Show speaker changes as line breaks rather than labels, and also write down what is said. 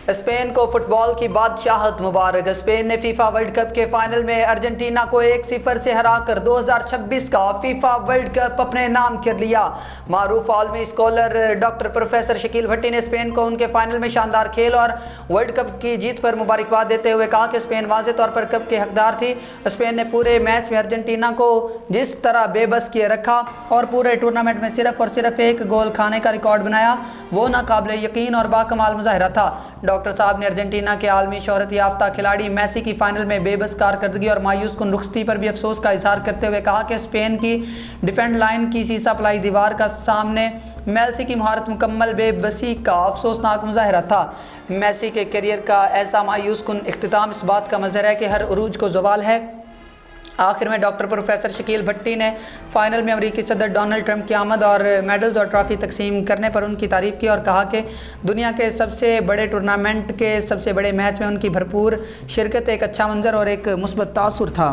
Spain को football की बादशाहत मुबारक। स्पेन ने फीफा वर्ल्ड कप के फाइनल में अर्जेंटीना को 1-0 से हराकर 2026 का फीफा वर्ल्ड कप अपने नाम कर लिया। मारूफ आलमी स्कॉलर डॉक्टर प्रोफेसर शकील भट्टी ने स्पेन को उनके फाइनल में शानदार खेल और वर्ल्ड कप की जीत पर मुबारकबाद देते हुए कहा कि स्पेन वाज़ेह तौर पर कप के हकदार थी। स्पेन ने पूरे मैच में अर्जेंटीना को जिस तरह बेबस किए रखा और पूरे टूर्नामेंट में सिर्फ और सिर्फ एक गोल खाने का रिकॉर्ड बनाया, वो नाकाबिले यकीन और बाकमाल मुजाहिरा था। डॉक्टर साहब ने अर्जेंटीना के आलमी शोहरत याफ्ता खिलाड़ी मेसी की फाइनल में बेबस कारकर्दगी और मायूस कुन रुखसती पर भी अफसोस का इजहार करते हुए कहा कि स्पेन की डिफेंड लाइन की सीसा पलाई दीवार का सामने मेसी की महारत मुकम्मल बेबसी का अफसोसनाक मुजाहिरा था। मेसी के करियर का ऐसा मायूस कुन इख्तिताम इस बात का मज़हर है कि हर उरूज को ज़वाल है। आखिर में डॉक्टर प्रोफेसर शकील भट्टी ने फाइनल में अमेरिकी सदर डोनाल्ड ट्रंप की आमद और मेडल्स और ट्रॉफ़ी तकसीम करने पर उनकी तारीफ़ की और कहा कि दुनिया के सबसे बड़े टूर्नामेंट के सबसे बड़े मैच में उनकी भरपूर शिरकत एक अच्छा मंजर और एक मुस्बत तासुर था।